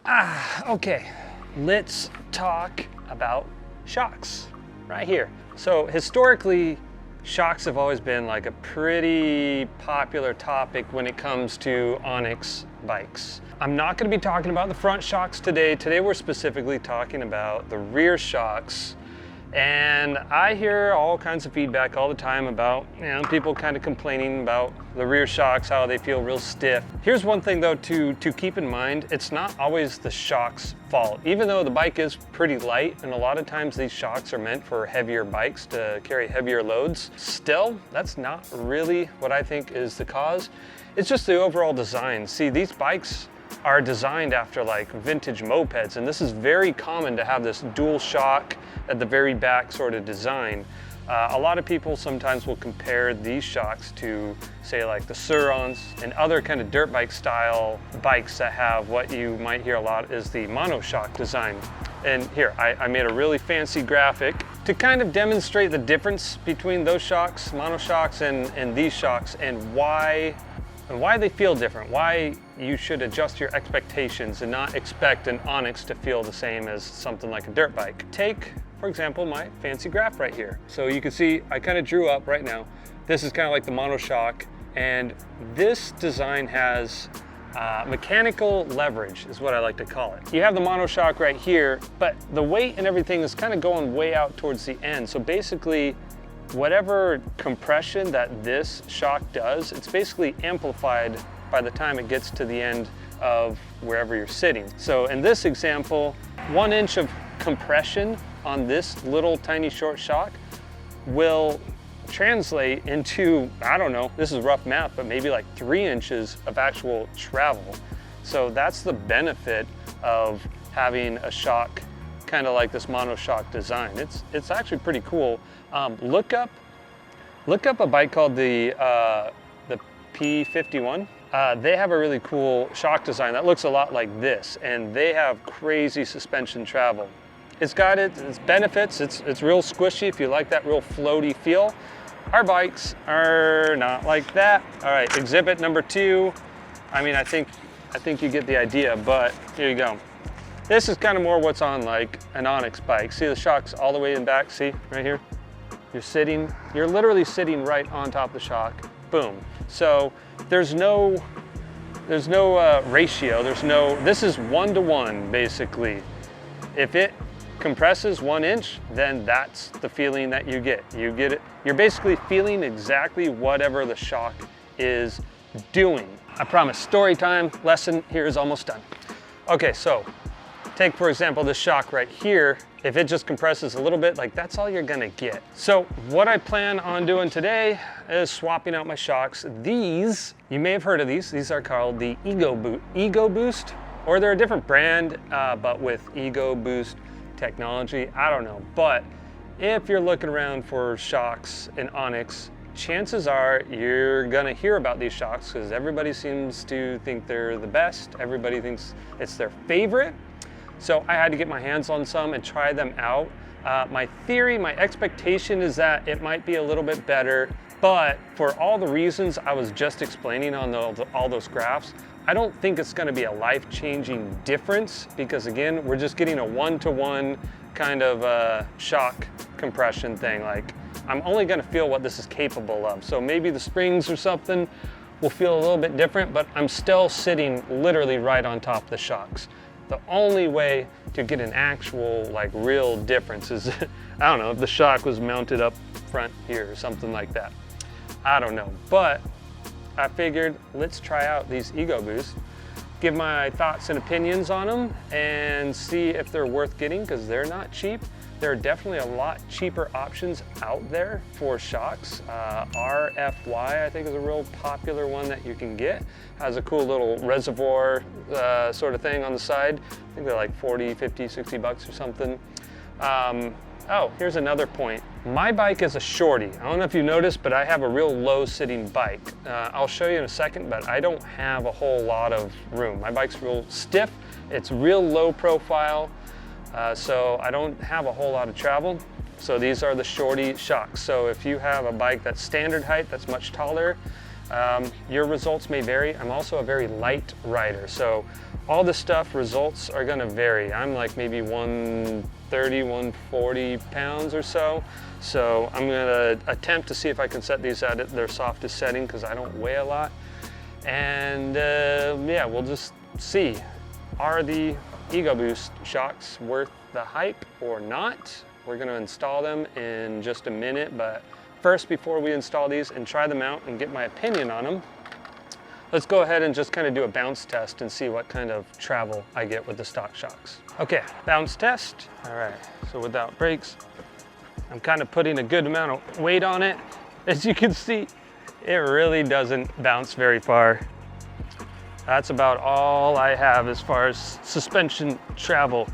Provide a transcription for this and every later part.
Okay, let's talk about shocks right here. So historically, shocks have always been like a pretty popular topic when it comes to ONYX bikes. I'm not going to be talking about the front shocks today. Today we're specifically talking about the rear shocks. And I hear all kinds of feedback all the time about, people kind of complaining about the rear shocks, how they feel real stiff. Here's one thing though to keep in mind, it's not always the shock's fault. Even though the bike is pretty light, and a lot of times these shocks are meant for heavier bikes to carry heavier loads, still, that's not really what I think is the cause. It's just the overall design. See, these bikes are designed after like vintage mopeds, and this is very common to have this dual shock at the very back sort of design. A lot of people sometimes will compare these shocks to, say, like the Surons and other kind of dirt bike style bikes that have what you might hear a lot is the monoshock design. And here, I made a really fancy graphic to kind of demonstrate the difference between those shocks, monoshocks, and these shocks, and why they feel different, why you should adjust your expectations and not expect an ONYX to feel the same as something like a dirt bike. Take, for example, my fancy graph right here. So you can see I kind of drew up right now. This is kind of like the monoshock, and this design has mechanical leverage is what I like to call it. You have the monoshock right here, but the weight and everything is kind of going way out towards the end. So basically, whatever compression that this shock does, it's basically amplified by the time it gets to the end of wherever you're sitting. So in this example, 1 inch of compression on this little tiny short shock will translate into, I don't know, this is rough math, but maybe like 3 inches of actual travel. So that's the benefit of having a shock kind of like this monoshock design. It's actually pretty cool. Look up a bike called the P51. They have a really cool shock design that looks a lot like this, and they have crazy suspension travel. It's got its benefits. It's real squishy if you like that real floaty feel. Our bikes are not like that. All right, exhibit number 2. I mean, I think you get the idea, but here you go. This is kind of more what's on like an ONYX bike. See the shocks all the way in back, see right here? You're literally sitting right on top of the shock, boom. So there's no ratio, this is 1-to-1 basically. If it compresses 1 inch, then that's the feeling that you get. You're basically feeling exactly whatever the shock is doing. I promise, story time, lesson here is almost done. Okay, so take, for example, this shock right here. If it just compresses a little bit, like that's all you're gonna get. So what I plan on doing today is swapping out my shocks. These, you may have heard of these. These are called the egoboost, or they're a different brand, but with egoboost technology, I don't know. But if you're looking around for shocks in ONYX, chances are you're gonna hear about these shocks because everybody seems to think they're the best. Everybody thinks it's their favorite. So I had to get my hands on some and try them out. My theory, my expectation is that it might be a little bit better, but for all the reasons I was just explaining on all those graphs, I don't think it's gonna be a life-changing difference because again, we're just getting a 1-to-1 kind of shock compression thing. Like, I'm only gonna feel what this is capable of. So maybe the springs or something will feel a little bit different, but I'm still sitting literally right on top of the shocks. The only way to get an actual, like, real difference is, I don't know, if the shock was mounted up front here or something like that. I don't know, but I figured let's try out these egoboosts, give my thoughts and opinions on them, and see if they're worth getting, because they're not cheap. There are definitely a lot cheaper options out there for shocks. RFY, I think, is a real popular one that you can get. Has a cool little reservoir sort of thing on the side. I think they're like 40, 50, 60 bucks or something. Oh, here's another point. My bike is a shorty. I don't know if you noticed, but I have a real low sitting bike. I'll show you in a second, but I don't have a whole lot of room. My bike's real stiff. It's real low profile. So I don't have a whole lot of travel. So these are the shorty shocks. So if you have a bike that's standard height, that's much taller, your results may vary. I'm also a very light rider. So all the stuff results are gonna vary. I'm like maybe 130, 140 pounds or so. So I'm gonna attempt to see if I can set these at their softest setting because I don't weigh a lot. And yeah, we'll just see. Are the EgoBoost shocks worth the hype or not? We're gonna install them in just a minute, but first, before we install these and try them out and get my opinion on them, let's go ahead and just kind of do a bounce test and see what kind of travel I get with the stock shocks. Okay, bounce test. All right, so without brakes, I'm kind of putting a good amount of weight on it. As you can see, it really doesn't bounce very far. That's about all I have as far as suspension travel.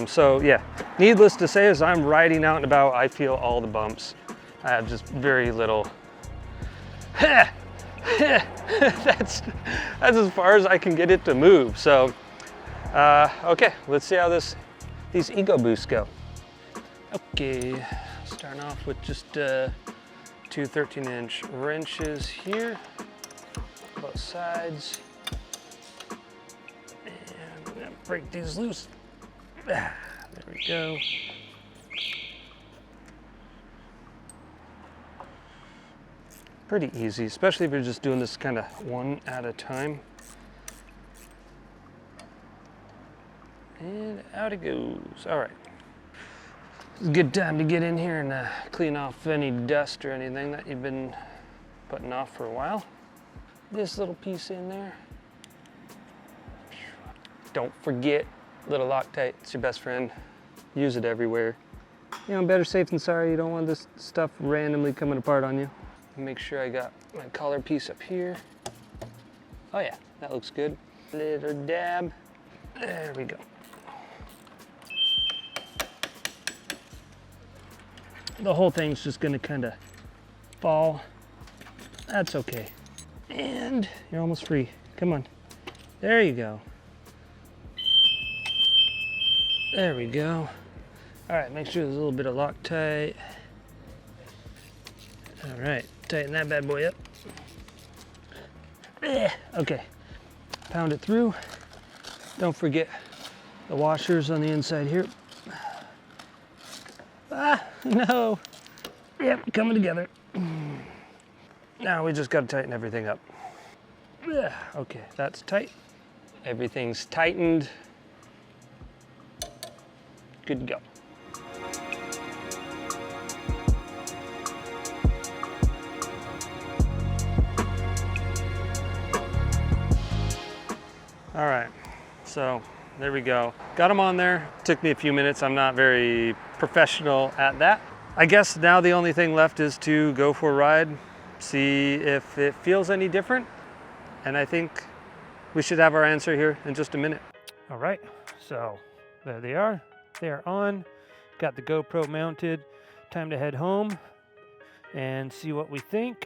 So yeah, needless to say, as I'm riding out and about, I feel all the bumps. I have just very little. That's as far as I can get it to move. So, okay, let's see how these EgoBoosts go. Okay, starting off with just 2 13-inch wrenches here, both sides. And I'm gonna break these loose. There we go. Pretty easy, especially if you're just doing this kind of one at a time. And out it goes. All right. It's a good time to get in here and clean off any dust or anything that you've been putting off for a while. This little piece in there. Don't forget, little Loctite, it's your best friend. Use it everywhere. You know, better safe than sorry. You don't want this stuff randomly coming apart on you. Make sure I got my collar piece up here. Oh yeah, that looks good. Little dab. There we go. The whole thing's just gonna kind of fall. That's okay. And you're almost free. Come on. There you go. There we go. All right, make sure there's a little bit of Loctite. All right, tighten that bad boy up. Okay, pound it through. Don't forget the washers on the inside here. Ah, no. Yep, coming together. Now we just gotta tighten everything up. Okay, that's tight. Everything's tightened. Good to go. All right, so there we go. Got them on there. Took me a few minutes. I'm not very professional at that. I guess now the only thing left is to go for a ride, see if it feels any different. And I think we should have our answer here in just a minute. All right, so there they are. They are on. Got the GoPro mounted. Time to head home and see what we think.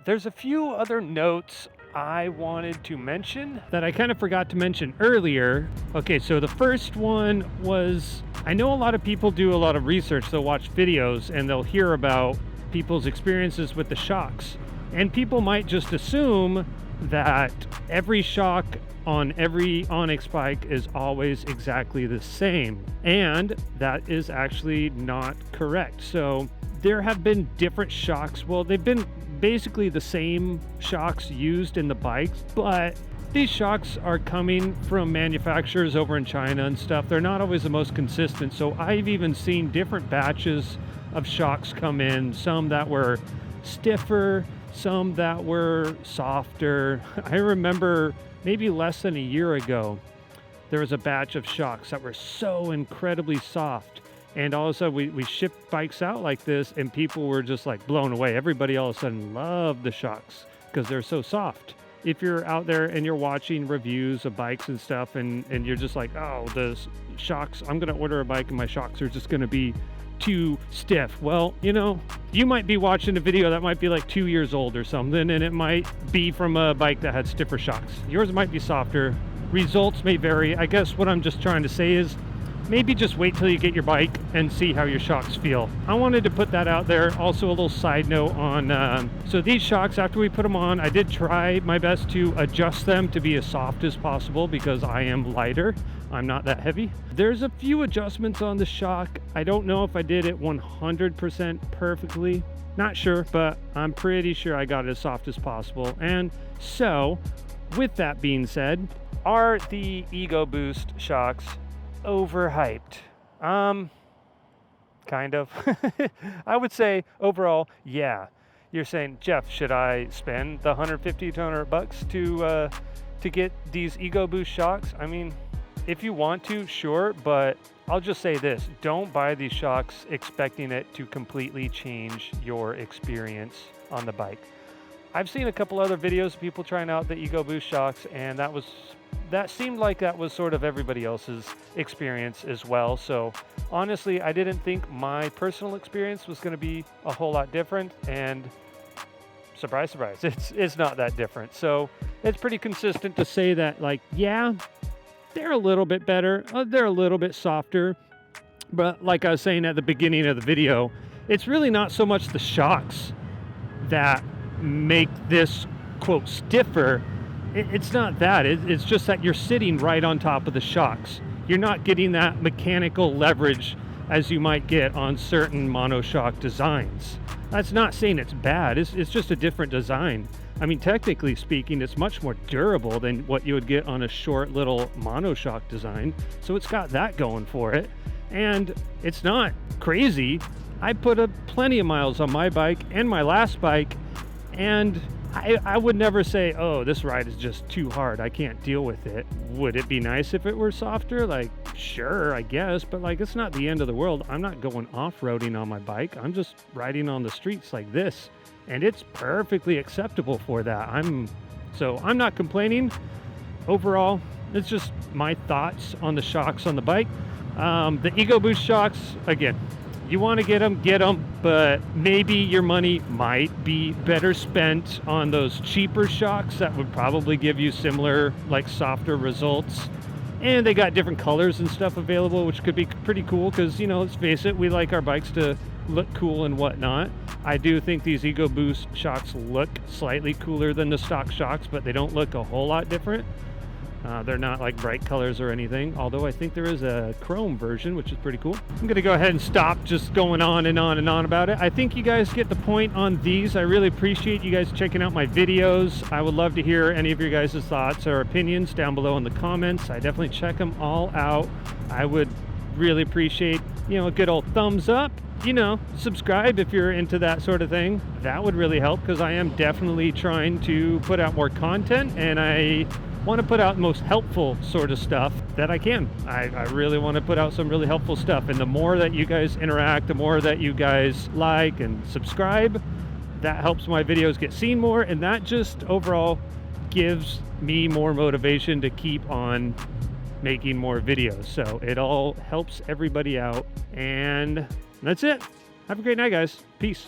There's a few other notes I wanted to mention that I kind of forgot to mention earlier. Okay, so the first one was, I know a lot of people do a lot of research. They'll watch videos and they'll hear about people's experiences with the shocks. And people might just assume that every shock on every ONYX bike is always exactly the same. And that is actually not correct. So there have been different shocks. Well, they've been basically the same shocks used in the bikes, but these shocks are coming from manufacturers over in China and stuff. They're not always the most consistent. So I've even seen different batches of shocks come in, some that were stiffer, some that were softer. I remember maybe less than a year ago, there was a batch of shocks that were so incredibly soft. And all of a sudden we shipped bikes out like this and people were just like blown away. Everybody all of a sudden loved the shocks because they're so soft. If you're out there and you're watching reviews of bikes and stuff and you're just like, oh, the shocks, I'm gonna order a bike and my shocks are just gonna be too stiff. Well, you know, you might be watching a video that might be like 2 years old or something, and it might be from a bike that had stiffer shocks. Yours might be softer. Results may vary. I guess what I'm just trying to say is maybe just wait till you get your bike and see how your shocks feel. I wanted to put that out there. Also, a little side note on, so these shocks, after we put them on, I did try my best to adjust them to be as soft as possible because I am lighter. I'm not that heavy. There's a few adjustments on the shock. I don't know if I did it 100% perfectly. Not sure, but I'm pretty sure I got it as soft as possible. And so, with that being said, are the EgoBoost shocks overhyped? Kind of. I would say overall, yeah. You're saying, Jeff, should I spend the $150 to $200 to get these EgoBoost shocks? I mean, if you want to, sure, but I'll just say this, don't buy these shocks expecting it to completely change your experience on the bike. I've seen a couple other videos of people trying out the EgoBoost shocks, and that seemed like that was sort of everybody else's experience as well. So honestly, I didn't think my personal experience was going to be a whole lot different, and surprise, surprise, it's not that different. So it's pretty consistent to say that, like, yeah, they're a little bit better, they're a little bit softer, but like I was saying at the beginning of the video, it's really not so much the shocks that make this, quote, stiffer. It's not that. It's just that you're sitting right on top of the shocks. You're not getting that mechanical leverage as you might get on certain monoshock designs. That's not saying it's bad. It's just a different design. I mean, technically speaking, it's much more durable than what you would get on a short little monoshock design. So it's got that going for it. And it's not crazy. I put up plenty of miles on my bike and my last bike, and I would never say, oh, this ride is just too hard, I can't deal with it. Would it be nice if it were softer? Like, sure, I guess, but like, it's not the end of the world. I'm not going off-roading on my bike. I'm just riding on the streets like this, and it's perfectly acceptable for that. So I'm not complaining. Overall, it's just my thoughts on the shocks on the bike. The EgoBoost shocks, again, you want to get them, but maybe your money might be better spent on those cheaper shocks that would probably give you similar, like, softer results. And they got different colors and stuff available, which could be pretty cool because, you know, let's face it, we like our bikes to look cool and whatnot. I do think these EgoBoost shocks look slightly cooler than the stock shocks, but they don't look a whole lot different. They're not like bright colors or anything, although I think there is a chrome version, which is pretty cool. I'm gonna go ahead and stop just going on and on and on about it. I think you guys get the point on these. I really appreciate you guys checking out my videos. I would love to hear any of your guys' thoughts or opinions down below in the comments. I definitely check them all out. I would really appreciate, you know, a good old thumbs up. You know, subscribe if you're into that sort of thing. That would really help because I am definitely trying to put out more content, and I want to put out the most helpful sort of stuff that I can. I really want to put out some really helpful stuff, and the more that you guys interact, the more that you guys like and subscribe, that helps my videos get seen more, and that just overall gives me more motivation to keep on making more videos. So it all helps everybody out, and that's it. Have a great night, guys. Peace.